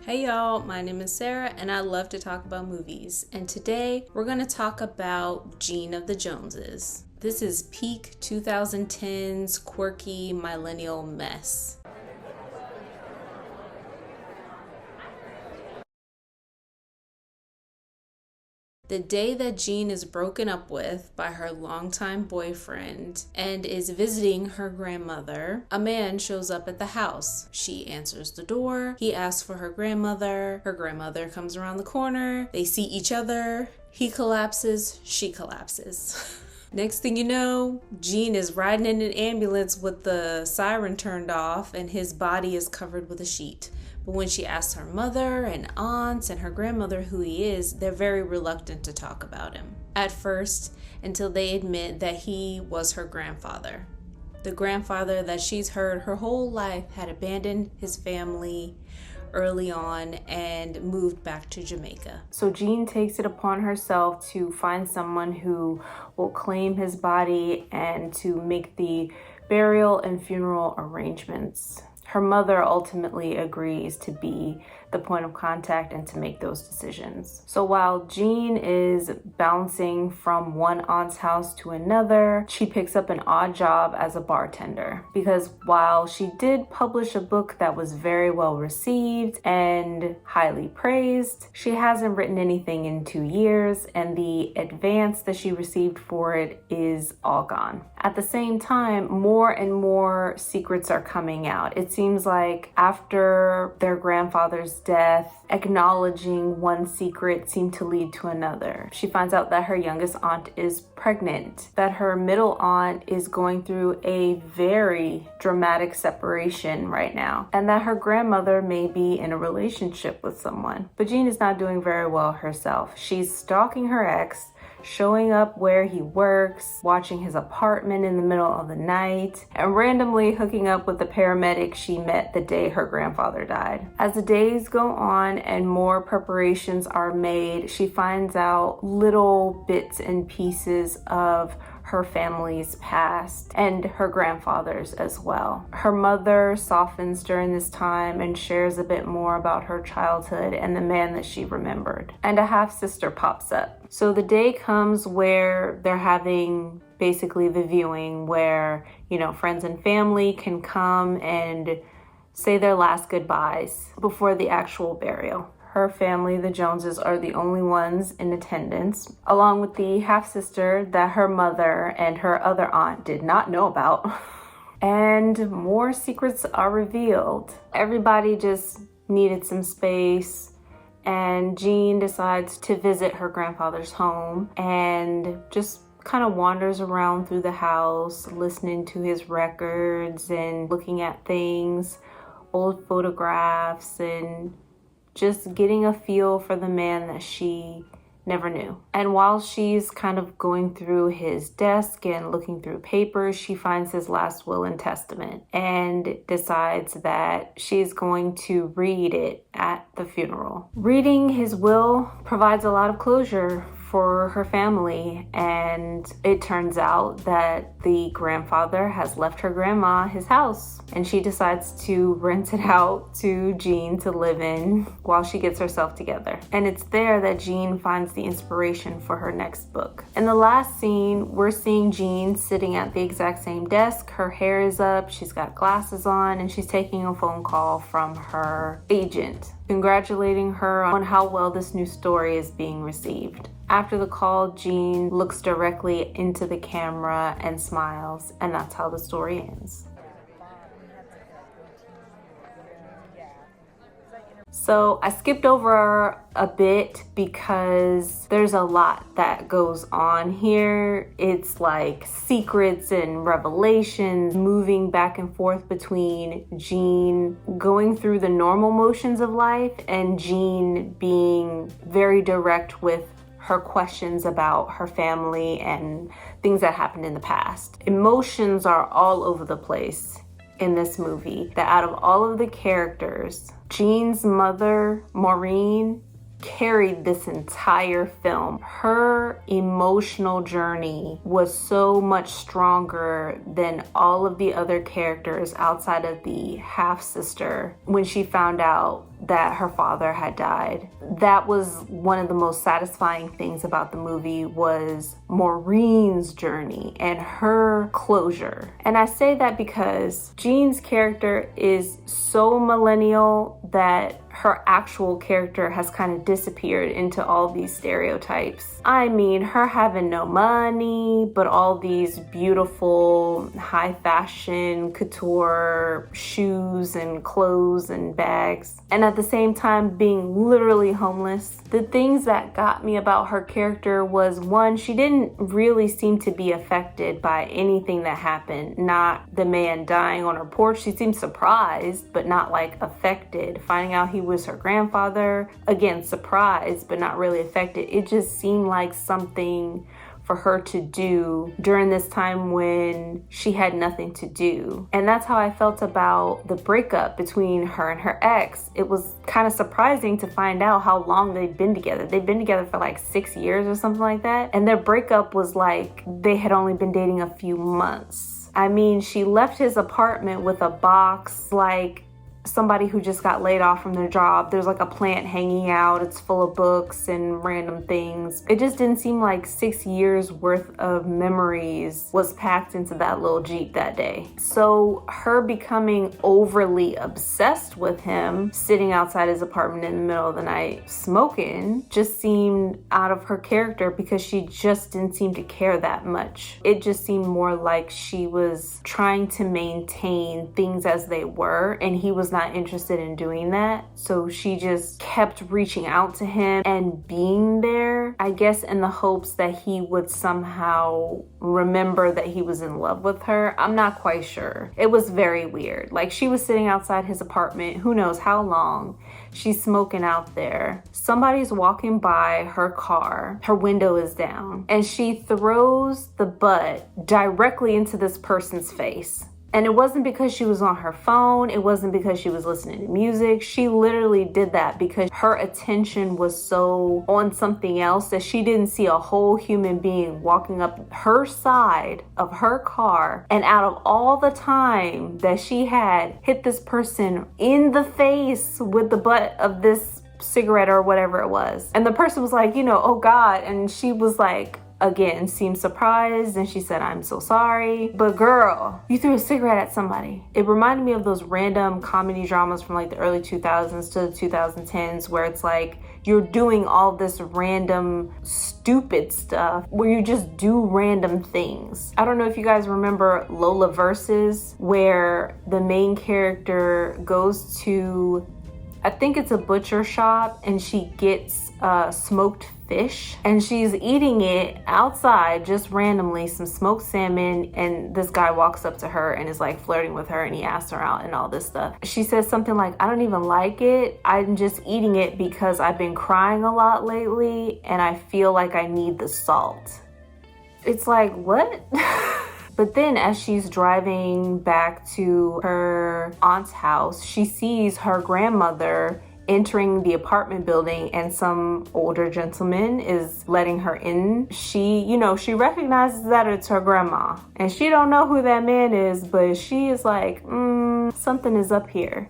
Hey y'all, my name is Sarah and I love to talk about movies. And today we're going to talk about Gene of the Joneses. This is peak 2010s quirky millennial mess. The day that Jean is broken up with by her longtime boyfriend and is visiting her grandmother, a man shows up at the house. She answers the door. He asks for her grandmother. Her grandmother comes around the corner. They see each other. He collapses. She collapses. Next thing you know, Gene is riding in an ambulance with the siren turned off and his body is covered with a sheet. But when she asks her mother and aunts and her grandmother who he is, they're very reluctant to talk about him. At first, until they admit that he was her grandfather. The grandfather that she's heard her whole life had abandoned his family early on and moved back to Jamaica. So Jean takes it upon herself to find someone who will claim his body and to make the burial and funeral arrangements. Her mother ultimately agrees to be the point of contact and to make those decisions. So while Jean is bouncing from one aunt's house to another, she picks up an odd job as a bartender. Because while she did publish a book that was very well received and highly praised, she hasn't written anything in 2 years, and the advance that she received for it is all gone. At the same time, more and more secrets are coming out. It seems like after their grandfather's death, acknowledging one secret seemed to lead to another. She finds out that her youngest aunt is pregnant, that her middle aunt is going through a very dramatic separation right now, and that her grandmother may be in a relationship with someone. But Jean is not doing very well herself. She's stalking her ex, showing up where he works, watching his apartment in the middle of the night, and randomly hooking up with the paramedic she met the day her grandfather died. As the days go on and more preparations are made, she finds out little bits and pieces of her family's past and her grandfather's as well. Her mother softens during this time and shares a bit more about her childhood and the man that she remembered. And a half-sister pops up. So the day comes where they're having basically the viewing where, friends and family can come and say their last goodbyes before the actual burial. Her family, the Joneses, are the only ones in attendance, along with the half-sister that her mother and her other aunt did not know about. And more secrets are revealed. Everybody just needed some space, and Jean decides to visit her grandfather's home and just kind of wanders around through the house, listening to his records and looking at things, old photographs, and just getting a feel for the man that she never knew. And while she's kind of going through his desk and looking through papers, she finds his last will and testament and decides that she's going to read it at the funeral. Reading his will provides a lot of closure for her family, and it turns out that the grandfather has left her grandma his house, and she decides to rent it out to Jean to live in while she gets herself together. And it's there that Jean finds the inspiration for her next book. In the last scene, we're seeing Jean sitting at the exact same desk. Her hair is up, she's got glasses on, and she's taking a phone call from her agent, congratulating her on how well this new story is being received. After the call, Jean looks directly into the camera and smiles, and that's how the story ends. So I skipped over a bit because there's a lot that goes on here. It's like secrets and revelations, moving back and forth between Jean going through the normal motions of life and Jean being very direct with her questions about her family and things that happened in the past. Emotions are all over the place in this movie. That out of all of the characters, Jean's mother, Maureen, carried this entire film. Her emotional journey was so much stronger than all of the other characters outside of the half-sister when she found out that her father had died. That was one of the most satisfying things about the movie, was Maureen's journey and her closure. And I say that because Jean's character is so millennial that her actual character has kind of disappeared into all these stereotypes. I mean, her having no money, but all these beautiful high fashion couture shoes and clothes and bags, and at the same time being literally homeless. The things that got me about her character was, one, she didn't really seem to be affected by anything that happened. Not the man dying on her porch. She seemed surprised, but not like affected. Finding out he was her grandfather, again, surprised, but not really affected. It just seemed like something for her to do during this time when she had nothing to do. And that's how I felt about the breakup between her and her ex. It was kind of surprising to find out how long they'd been together. They'd been together for like 6 years or something like that. And their breakup was like they had only been dating a few months. I mean, she left his apartment with a box like somebody who just got laid off from their job. There's like a plant hanging out. It's full of books and random things. It just didn't seem like 6 years worth of memories was packed into that little Jeep that day. So her becoming overly obsessed with him, sitting outside his apartment in the middle of the night smoking, just seemed out of her character because she just didn't seem to care that much. It just seemed more like she was trying to maintain things as they were, and he was not interested in doing that. So she just kept reaching out to him and being there, I guess in the hopes that he would somehow remember that he was in love with her. I'm not quite sure. It was very weird. Like, she was sitting outside his apartment, who knows how long. She's smoking out there. Somebody's walking by her car. Her window is down. And she throws the butt directly into this person's face. And it wasn't because she was on her phone. It wasn't because she was listening to music. She literally did that because her attention was so on something else that she didn't see a whole human being walking up her side of her car. And out of all the time that she had, hit this person in the face with the butt of this cigarette or whatever it was. And the person was like, oh God. And she was like, again, seemed surprised, and she said, I'm so sorry. But girl, you threw a cigarette at somebody. It reminded me of those random comedy dramas from like the early 2000s to the 2010s where it's like you're doing all this random stupid stuff where you just do random things. I don't know if you guys remember Lola Versus, where the main character goes to, I think it's a butcher shop, and she gets smoked fish and she's eating it outside just randomly, some smoked salmon, and this guy walks up to her and is like flirting with her, and he asks her out and all this stuff. She says something like, I don't even like it. I'm just eating it because I've been crying a lot lately and I feel like I need the salt. It's like, what? But then as she's driving back to her aunt's house, she sees her grandmother entering the apartment building, and some older gentleman is letting her in. She recognizes that it's her grandma, and she don't know who that man is, but she is like, something is up here.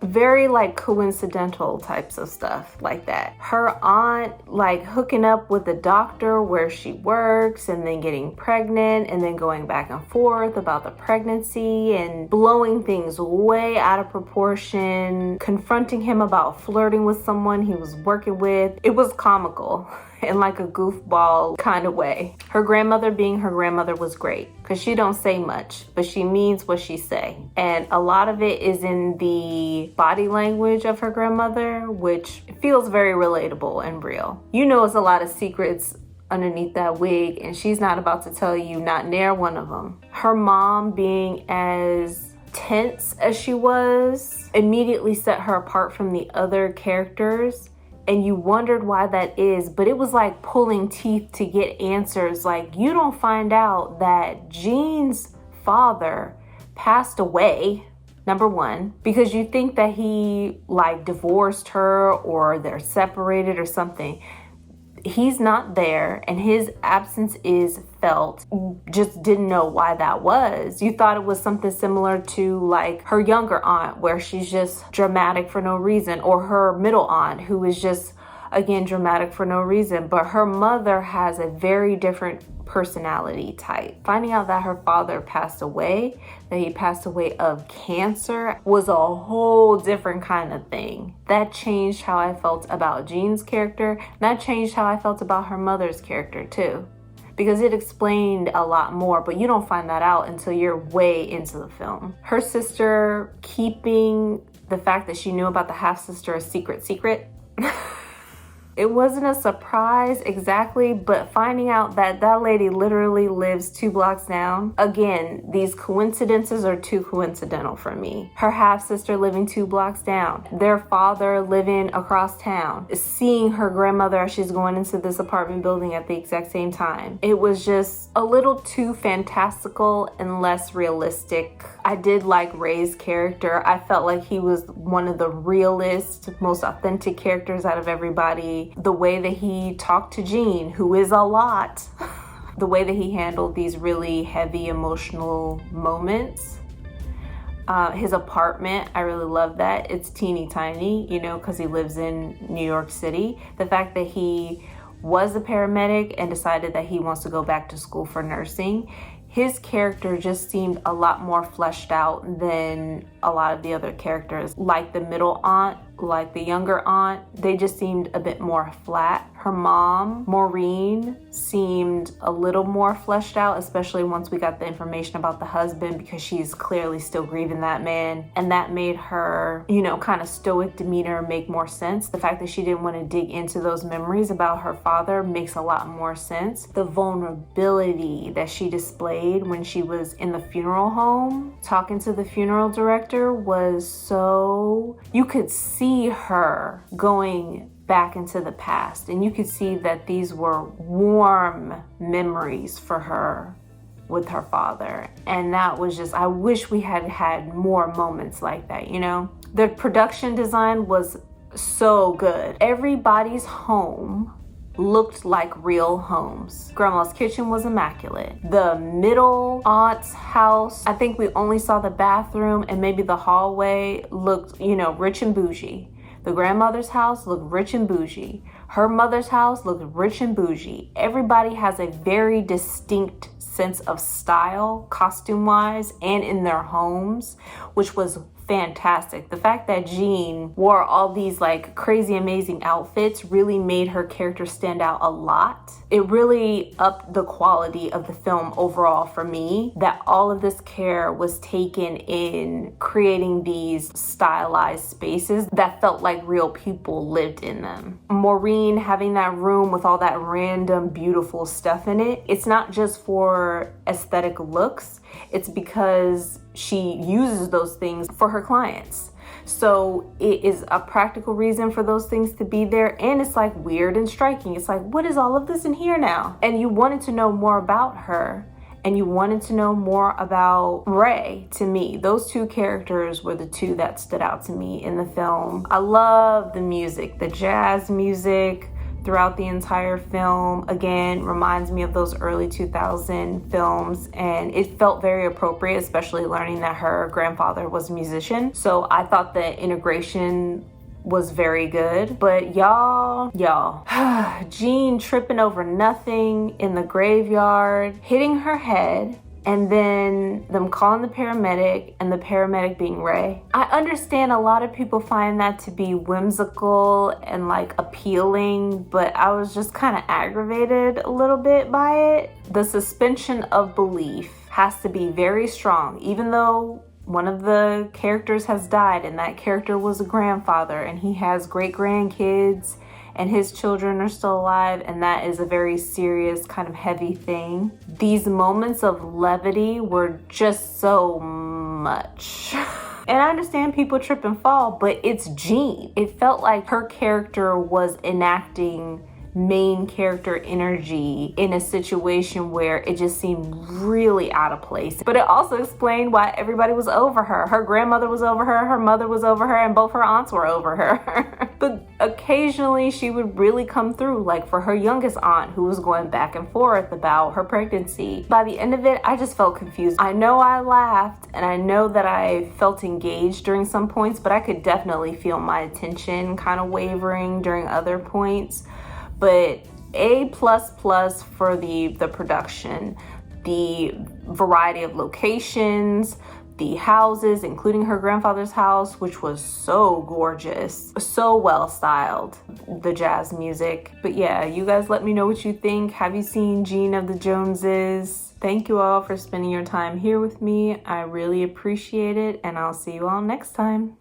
Very like coincidental types of stuff like that. Her aunt like hooking up with the doctor where she works, and then getting pregnant, and then going back and forth about the pregnancy and blowing things way out of proportion, confronting him about flirting with someone he was working with. It was comical in like a goofball kind of way. Her grandmother being her grandmother was great because she don't say much, but she means what she say. And a lot of it is in the body language of her grandmother, which feels very relatable and real. It's a lot of secrets underneath that wig, and she's not about to tell you not near one of them. Her mom being as tense as she was immediately set her apart from the other characters. And you wondered why that is, but it was like pulling teeth to get answers. Like, you don't find out that Jean's father passed away, number one, because you think that he like divorced her or they're separated or something. he's not there and his absence is felt. Just didn't know why that was. You thought it was something similar to like her younger aunt, where she's just dramatic for no reason, or her middle aunt, who is just, again, dramatic for no reason. But her mother has a very different personality type. Finding out that her father passed away, that he passed away of cancer, was a whole different kind of thing. That changed how I felt about Jean's character. And that changed how I felt about her mother's character too, because it explained a lot more, but you don't find that out until you're way into the film. Her sister keeping the fact that she knew about the half-sister a secret. It wasn't a surprise exactly, but finding out that that lady literally lives 2 blocks down. Again, these coincidences are too coincidental for me. Her half-sister living 2 blocks down. Their father living across town. Seeing her grandmother as she's going into this apartment building at the exact same time. It was just a little too fantastical and less realistic. I did like Ray's character. I felt like he was one of the realest, most authentic characters out of everybody. The way that he talked to Jean, who is a lot. The way that he handled these really heavy emotional moments. His apartment, I really love that. It's teeny tiny, you know, because he lives in New York City. The fact that he was a paramedic and decided that he wants to go back to school for nursing. His character just seemed a lot more fleshed out than a lot of the other characters. Like the middle aunt, like the younger aunt, they just seemed a bit more flat. Her mom, Maureen, seemed a little more fleshed out, especially once we got the information about the husband, because she's clearly still grieving that man. And that made her, you know, kind of stoic demeanor make more sense. The fact that she didn't want to dig into those memories about her father makes a lot more sense. The vulnerability that she displayed when she was in the funeral home, talking to the funeral director, was so... You could see her going back into the past, and you could see that these were warm memories for her with her father. And that was just, I wish we had had more moments like that, you know? The production design was so good. Everybody's home looked like real homes. Grandma's kitchen was immaculate. The middle aunt's house, I think we only saw the bathroom and maybe the hallway, looked, you know, rich and bougie. The grandmother's house looked rich and bougie. Her mother's house looked rich and bougie. Everybody has a very distinct sense of style, costume-wise, and in their homes, which was fantastic. The fact that Jean wore all these like crazy amazing outfits really made her character stand out a lot. It really upped the quality of the film overall for me, that all of this care was taken in creating these stylized spaces that felt like real people lived in them. Maureen having that room with all that random beautiful stuff in it, it's not just for aesthetic looks, it's because she uses those things for her clients. So it is a practical reason for those things to be there, and it's like weird and striking. It's like, what is all of this in here now? And you wanted to know more about her, and you wanted to know more about Ray. To me, those two characters were the two that stood out to me in the film. I love the music, the jazz music throughout the entire film. Again, reminds me of those early 2000 films, and it felt very appropriate, especially learning that her grandfather was a musician. So I thought the integration was very good. But y'all, Jean tripping over nothing in the graveyard, hitting her head, and then them calling the paramedic and the paramedic being Ray. I understand a lot of people find that to be whimsical and like appealing, but I was just kind of aggravated a little bit by it. The suspension of belief has to be very strong, even though one of the characters has died, and that character was a grandfather, and he has great grandkids, and his children are still alive, and that is a very serious, kind of heavy thing. These moments of levity were just so much. And I understand people trip and fall, but it's Jean. It felt like her character was enacting main character energy in a situation where it just seemed really out of place. But it also explained why everybody was over her. Her grandmother was over her, her mother was over her, and both her aunts were over her. But occasionally she would really come through, like for her youngest aunt who was going back and forth about her pregnancy. By the end of it, I just felt confused. I know I laughed and I know that I felt engaged during some points, but I could definitely feel my attention kind of wavering during other points. But A++ for the production, the variety of locations, the houses, including her grandfather's house, which was so gorgeous, so well styled, the jazz music. But yeah, you guys let me know what you think. Have you seen Gene of the Joneses? Thank you all for spending your time here with me. I really appreciate it, and I'll see you all next time.